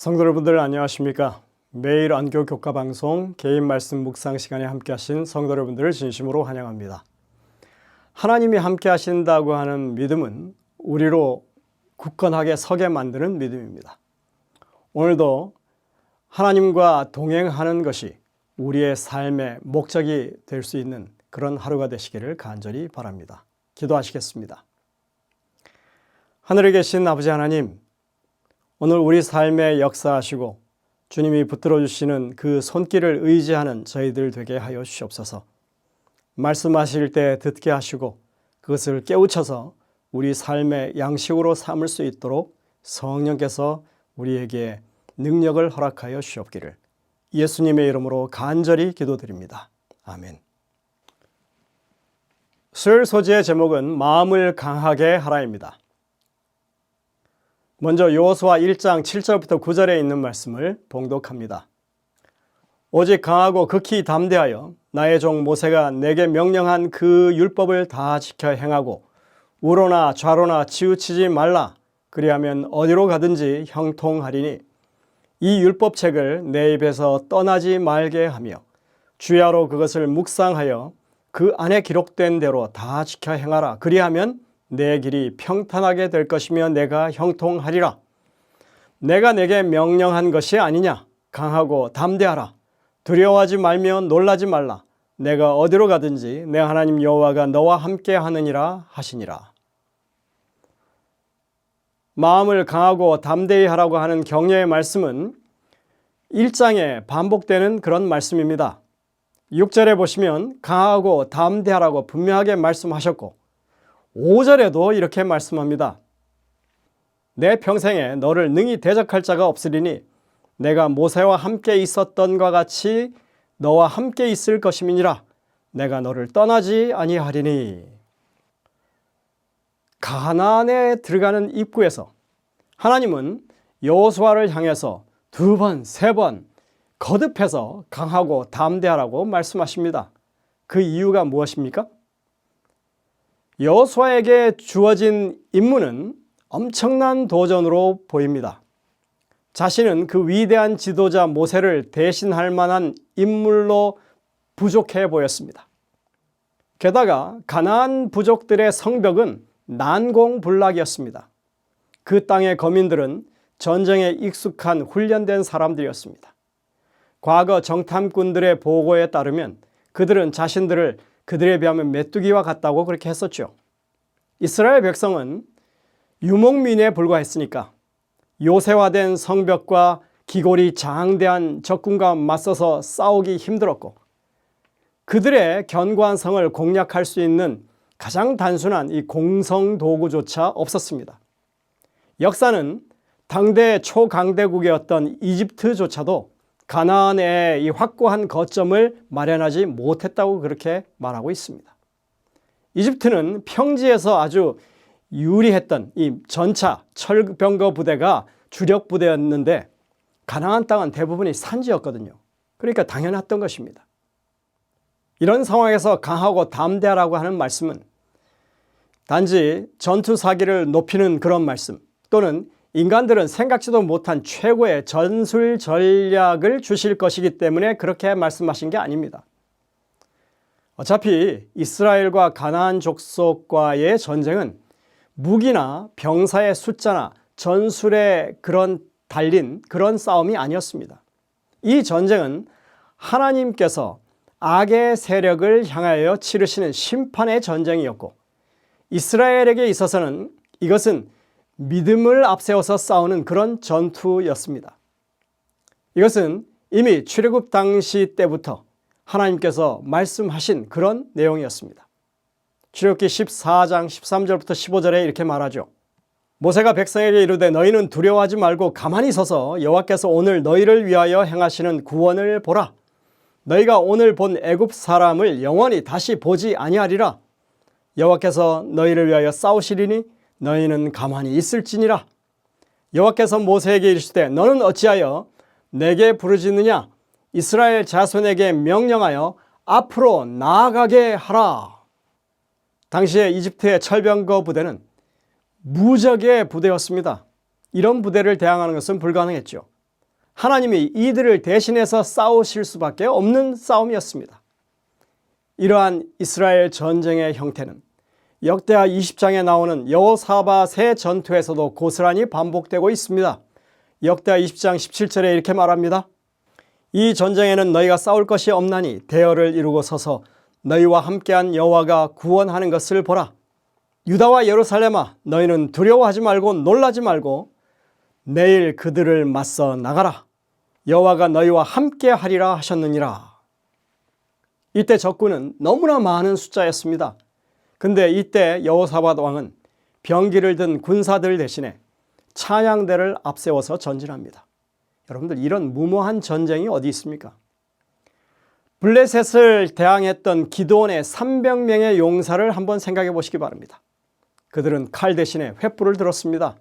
성도 여러분들 안녕하십니까? 매일 안교 교과 방송 개인 말씀 묵상 시간에 함께 하신 성도 여러분들을 진심으로 환영합니다. 하나님이 함께 하신다고 하는 믿음은 우리로 굳건하게 서게 만드는 믿음입니다. 오늘도 하나님과 동행하는 것이 우리의 삶의 목적이 될 수 있는 그런 하루가 되시기를 간절히 바랍니다. 기도하시겠습니다. 하늘에 계신 아버지 하나님, 오늘 우리 삶에 역사하시고 주님이 붙들어 주시는 그 손길을 의지하는 저희들 되게 하여 주시옵소서. 말씀하실 때 듣게 하시고 그것을 깨우쳐서 우리 삶의 양식으로 삼을 수 있도록 성령께서 우리에게 능력을 허락하여 주시옵기를 예수님의 이름으로 간절히 기도드립니다. 아멘. 수요일 소재의 제목은 마음을 강하게 하라입니다. 먼저 여호수아 1장 7절부터 9절에 있는 말씀을 봉독합니다. 오직 강하고 극히 담대하여 나의 종 모세가 내게 명령한 그 율법을 다 지켜 행하고 우로나 좌로나 치우치지 말라. 그리하면 어디로 가든지 형통하리니 이 율법책을 내 입에서 떠나지 말게 하며 주야로 그것을 묵상하여 그 안에 기록된 대로 다 지켜 행하라. 그리하면 내 길이 평탄하게 될 것이며 내가 형통하리라. 내가 내게 명령한 것이 아니냐. 강하고 담대하라. 두려워하지 말며 놀라지 말라. 내가 어디로 가든지 내 하나님 여호와가 너와 함께 하느니라 하시니라. 마음을 강하고 담대히 하라고 하는 격려의 말씀은 1장에 반복되는 그런 말씀입니다. 6절에 보시면 강하고 담대하라고 분명하게 말씀하셨고 5절에도 이렇게 말씀합니다. 내 평생에 너를 능히 대적할 자가 없으리니 내가 모세와 함께 있었던 것 같이 너와 함께 있을 것임이니라. 내가 너를 떠나지 아니하리니. 가나안에 들어가는 입구에서 하나님은 여호수아를 향해서 2번, 3번 거듭해서 강하고 담대하라고 말씀하십니다. 그 이유가 무엇입니까? 여호수아에게 주어진 임무는 엄청난 도전으로 보입니다. 자신은 그 위대한 지도자 모세를 대신할 만한 인물로 부족해 보였습니다. 게다가 가나안 부족들의 성벽은 난공불락이었습니다. 그 땅의 거민들은 전쟁에 익숙한 훈련된 사람들이었습니다. 과거 정탐꾼들의 보고에 따르면 그들은 자신들을 그들에 비하면 메뚜기와 같다고 그렇게 했었죠. 이스라엘 백성은 유목민에 불과했으니까 요새화된 성벽과 기골이 장대한 적군과 맞서서 싸우기 힘들었고 그들의 견고한 성을 공략할 수 있는 가장 단순한 이 공성 도구조차 없었습니다. 역사는 당대 초강대국이었던 이집트조차도 가나안에 이 확고한 거점을 마련하지 못했다고 그렇게 말하고 있습니다. 이집트는 평지에서 아주 유리했던 이 전차 철병거 부대가 주력 부대였는데 가나안 땅은 대부분이 산지였거든요. 그러니까 당연했던 것입니다. 이런 상황에서 강하고 담대하라고 하는 말씀은 단지 전투 사기를 높이는 그런 말씀 또는 인간들은 생각지도 못한 최고의 전술 전략을 주실 것이기 때문에 그렇게 말씀하신 게 아닙니다. 어차피 이스라엘과 가나안 족속과의 전쟁은 무기나 병사의 숫자나 전술에 달린 그런 싸움이 아니었습니다. 이 전쟁은 하나님께서 악의 세력을 향하여 치르시는 심판의 전쟁이었고 이스라엘에게 있어서는 이것은 믿음을 앞세워서 싸우는 그런 전투였습니다. 이것은 이미 출애굽 당시 때부터 하나님께서 말씀하신 그런 내용이었습니다. 출애굽기 14장 13절부터 15절에 이렇게 말하죠. 모세가 백성에게 이르되 너희는 두려워하지 말고 가만히 서서 여호와께서 오늘 너희를 위하여 행하시는 구원을 보라. 너희가 오늘 본 애굽 사람을 영원히 다시 보지 아니하리라. 여호와께서 너희를 위하여 싸우시리니 너희는 가만히 있을지니라. 여호와께서 모세에게 이르시되 너는 어찌하여 내게 부르짖느냐. 이스라엘 자손에게 명령하여 앞으로 나아가게 하라. 당시에 이집트의 철병거 부대는 무적의 부대였습니다. 이런 부대를 대항하는 것은 불가능했죠. 하나님이 이들을 대신해서 싸우실 수밖에 없는 싸움이었습니다. 이러한 이스라엘 전쟁의 형태는 역대하 20장에 나오는 여호사밧의 전투에서도 고스란히 반복되고 있습니다. 역대하 20장 17절에 이렇게 말합니다. 이 전쟁에는 너희가 싸울 것이 없나니 대열을 이루고 서서 너희와 함께한 여호와가 구원하는 것을 보라. 유다와 예루살렘아, 너희는 두려워하지 말고 놀라지 말고 내일 그들을 맞서 나가라. 여호와가 너희와 함께하리라 하셨느니라. 이때 적군은 너무나 많은 숫자였습니다. 근데 이때 여호사밧 왕은 병기를 든 군사들 대신에 찬양대를 앞세워서 전진합니다. 여러분들, 이런 무모한 전쟁이 어디 있습니까? 블레셋을 대항했던 기드온의 300명의 용사를 한번 생각해 보시기 바랍니다. 그들은 칼 대신에 횃불을 들었습니다.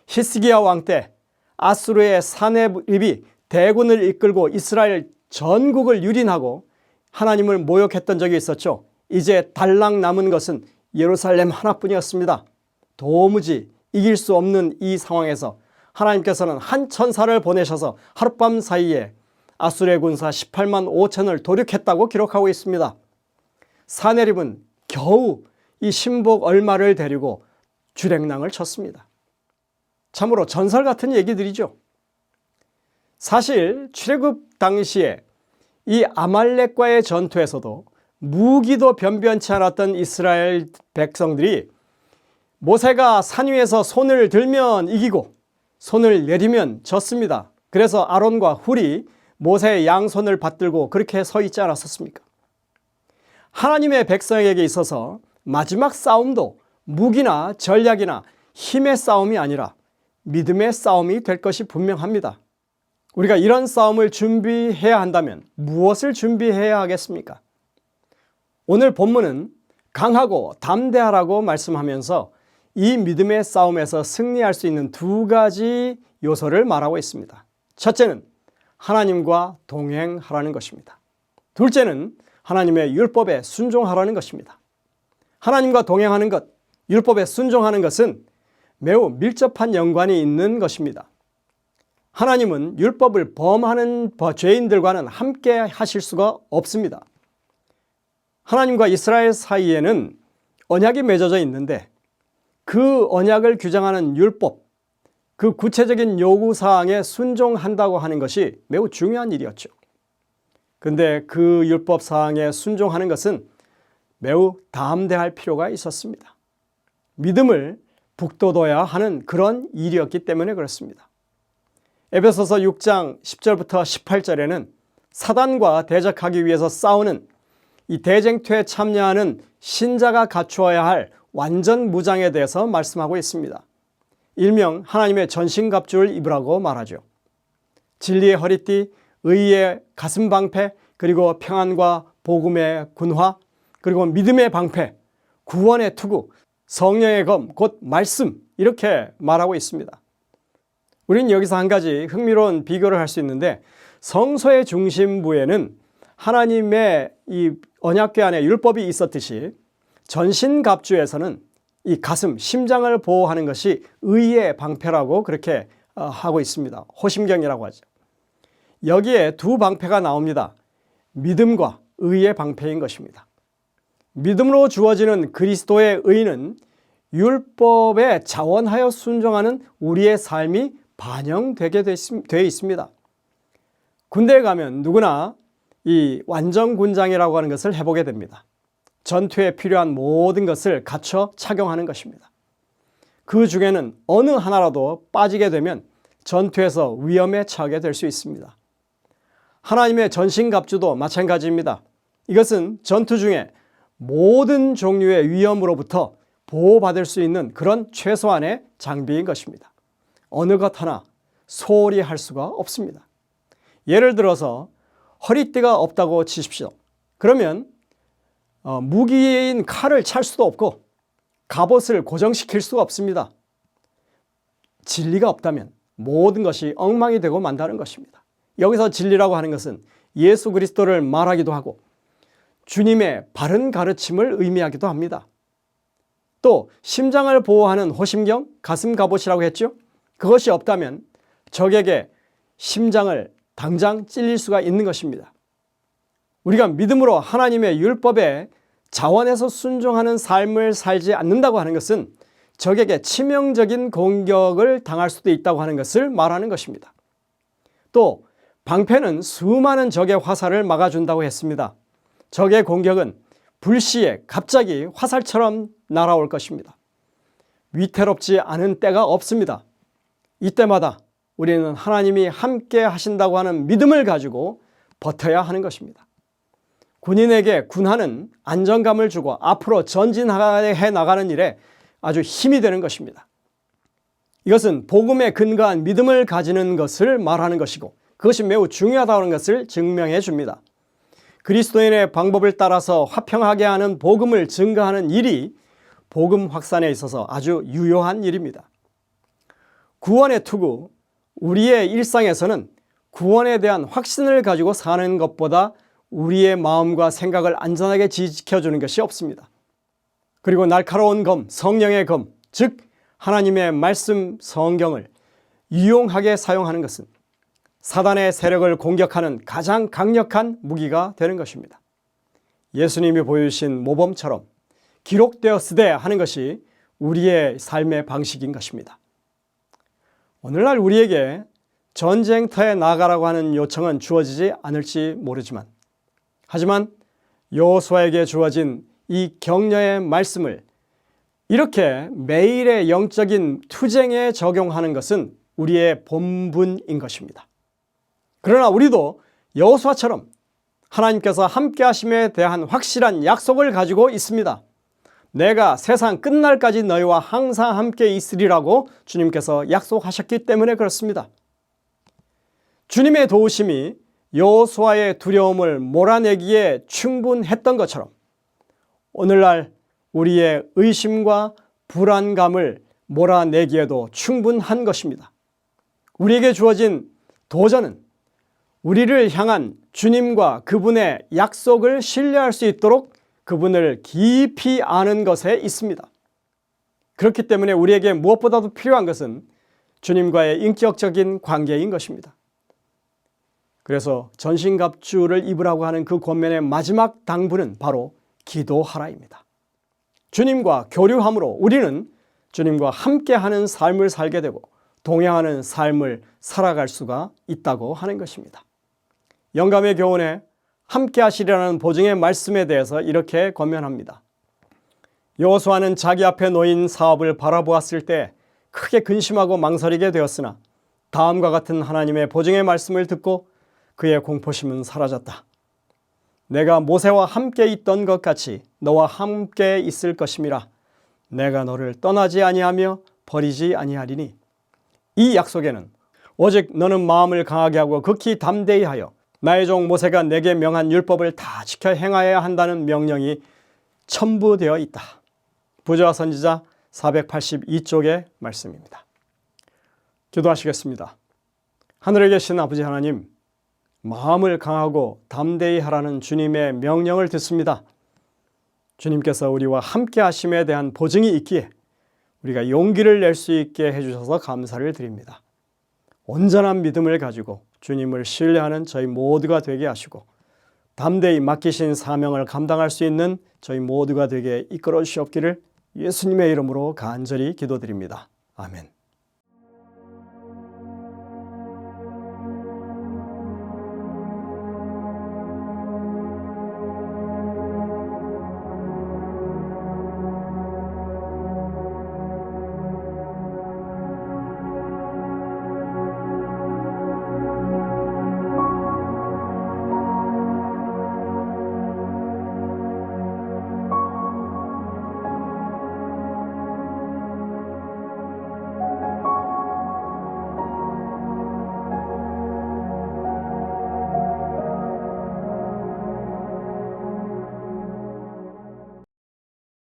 히스기야 왕 때 아수르의 사네립이 대군을 이끌고 이스라엘 전국을 유린하고 하나님을 모욕했던 적이 있었죠. 이제 달랑 남은 것은 예루살렘 하나뿐이었습니다. 도무지 이길 수 없는 이 상황에서 하나님께서는 한 천사를 보내셔서 하룻밤 사이에 아수르의 군사 18만 5천을 도륙했다고 기록하고 있습니다. 사네립은 겨우 이 신복 얼마를 데리고 주랭랑을 쳤습니다. 참으로 전설 같은 얘기들이죠. 사실 출애굽 당시에 이 아말렉과의 전투에서도 무기도 변변치 않았던 이스라엘 백성들이 모세가 산 위에서 손을 들면 이기고 손을 내리면 졌습니다. 그래서 아론과 훌이 모세의 양손을 받들고 그렇게 서 있지 않았었습니까? 하나님의 백성에게 있어서 마지막 싸움도 무기나 전략이나 힘의 싸움이 아니라 믿음의 싸움이 될 것이 분명합니다. 우리가 이런 싸움을 준비해야 한다면 무엇을 준비해야 하겠습니까? 오늘 본문은 강하고 담대하라고 말씀하면서 이 믿음의 싸움에서 승리할 수 있는 두 가지 요소를 말하고 있습니다. 첫째는 하나님과 동행하라는 것입니다. 둘째는 하나님의 율법에 순종하라는 것입니다. 하나님과 동행하는 것, 율법에 순종하는 것은 매우 밀접한 연관이 있는 것입니다. 하나님은 율법을 범하는 죄인들과는 함께 하실 수가 없습니다. 하나님과 이스라엘 사이에는 언약이 맺어져 있는데 그 언약을 규정하는 율법, 그 구체적인 요구사항에 순종한다고 하는 것이 매우 중요한 일이었죠. 그런데 그 율법사항에 순종하는 것은 매우 담대할 필요가 있었습니다. 믿음을 북돋워야 하는 그런 일이었기 때문에 그렇습니다. 에베소서 6장 10절부터 18절에는 사단과 대적하기 위해서 싸우는 이 대쟁투에 참여하는 신자가 갖추어야 할 완전 무장에 대해서 말씀하고 있습니다. 일명 하나님의 전신갑주를 입으라고 말하죠. 진리의 허리띠, 의의 가슴방패, 그리고 평안과 복음의 군화, 그리고 믿음의 방패, 구원의 투구, 성령의 검, 곧 말씀, 이렇게 말하고 있습니다. 우리는 여기서 한 가지 흥미로운 비교를 할 수 있는데 성소의 중심부에는 하나님의 이 언약궤 안에 율법이 있었듯이 전신갑주에서는 이 가슴, 심장을 보호하는 것이 의의 방패라고 그렇게 하고 있습니다. 호심경이라고 하죠. 여기에 두 방패가 나옵니다. 믿음과 의의 방패인 것입니다. 믿음으로 주어지는 그리스도의 의는 율법에 자원하여 순종하는 우리의 삶이 반영되게 되어 있습니다. 군대에 가면 누구나 이 완전군장이라고 하는 것을 해보게 됩니다. 전투에 필요한 모든 것을 갖춰 착용하는 것입니다. 그 중에는 어느 하나라도 빠지게 되면 전투에서 위험에 처하게 될 수 있습니다. 하나님의 전신갑주도 마찬가지입니다. 이것은 전투 중에 모든 종류의 위험으로부터 보호받을 수 있는 그런 최소한의 장비인 것입니다. 어느 것 하나 소홀히 할 수가 없습니다. 예를 들어서 허리띠가 없다고 치십시오. 그러면 무기인 칼을 찰 수도 없고 갑옷을 고정시킬 수가 없습니다. 진리가 없다면 모든 것이 엉망이 되고 만다는 것입니다. 여기서 진리라고 하는 것은 예수 그리스도를 말하기도 하고 주님의 바른 가르침을 의미하기도 합니다. 또 심장을 보호하는 호심경, 가슴 갑옷이라고 했죠. 그것이 없다면 적에게 심장을 당장 찔릴 수가 있는 것입니다. 우리가 믿음으로 하나님의 율법에 자원해서 순종하는 삶을 살지 않는다고 하는 것은 적에게 치명적인 공격을 당할 수도 있다고 하는 것을 말하는 것입니다. 또 방패는 수많은 적의 화살을 막아준다고 했습니다. 적의 공격은 불시에 갑자기 화살처럼 날아올 것입니다. 위태롭지 않은 때가 없습니다. 이때마다 우리는 하나님이 함께 하신다고 하는 믿음을 가지고 버텨야 하는 것입니다. 군인에게 군화는 안정감을 주고 앞으로 전진해 나가는 일에 아주 힘이 되는 것입니다. 이것은 복음에 근거한 믿음을 가지는 것을 말하는 것이고 그것이 매우 중요하다는 것을 증명해 줍니다. 그리스도인의 방법을 따라서 화평하게 하는 복음을 증거하는 일이 복음 확산에 있어서 아주 유효한 일입니다. 구원의 투구, 우리의 일상에서는 구원에 대한 확신을 가지고 사는 것보다 우리의 마음과 생각을 안전하게 지켜주는 것이 없습니다. 그리고 날카로운 검, 성령의 검, 즉 하나님의 말씀 성경을 유용하게 사용하는 것은 사단의 세력을 공격하는 가장 강력한 무기가 되는 것입니다. 예수님이 보여주신 모범처럼 기록되었으되 하는 것이 우리의 삶의 방식인 것입니다. 오늘날 우리에게 전쟁터에 나가라고 하는 요청은 주어지지 않을지 모르지만 하지만 여호수아에게 주어진 이 격려의 말씀을 이렇게 매일의 영적인 투쟁에 적용하는 것은 우리의 본분인 것입니다. 그러나 우리도 여호수아처럼 하나님께서 함께 하심에 대한 확실한 약속을 가지고 있습니다. 내가 세상 끝날까지 너희와 항상 함께 있으리라고 주님께서 약속하셨기 때문에 그렇습니다. 주님의 도우심이 여호수아의 두려움을 몰아내기에 충분했던 것처럼 오늘날 우리의 의심과 불안감을 몰아내기에도 충분한 것입니다. 우리에게 주어진 도전은 우리를 향한 주님과 그분의 약속을 신뢰할 수 있도록 그분을 깊이 아는 것에 있습니다. 그렇기 때문에 우리에게 무엇보다도 필요한 것은 주님과의 인격적인 관계인 것입니다. 그래서 전신갑주를 입으라고 하는 그 권면의 마지막 당부는 바로 기도하라입니다. 주님과 교류함으로 우리는 주님과 함께하는 삶을 살게 되고 동행하는 삶을 살아갈 수가 있다고 하는 것입니다. 영감의 교훈에 함께 하시리라는 보증의 말씀에 대해서 이렇게 권면합니다. 여호수아는 자기 앞에 놓인 사업을 바라보았을 때 크게 근심하고 망설이게 되었으나 다음과 같은 하나님의 보증의 말씀을 듣고 그의 공포심은 사라졌다. 내가 모세와 함께 있던 것 같이 너와 함께 있을 것임이라. 내가 너를 떠나지 아니하며 버리지 아니하리니. 이 약속에는 오직 너는 마음을 강하게 하고 극히 담대히 하여 나의 종 모세가 내게 명한 율법을 다 지켜 행하여야 한다는 명령이 첨부되어 있다. 부조와 선지자 482쪽의 말씀입니다. 기도하시겠습니다. 하늘에 계신 아버지 하나님, 마음을 강하고 담대히 하라는 주님의 명령을 듣습니다. 주님께서 우리와 함께 하심에 대한 보증이 있기에 우리가 용기를 낼 수 있게 해주셔서 감사를 드립니다. 온전한 믿음을 가지고 주님을 신뢰하는 저희 모두가 되게 하시고 담대히 맡기신 사명을 감당할 수 있는 저희 모두가 되게 이끌어 주시옵기를 예수님의 이름으로 간절히 기도드립니다. 아멘.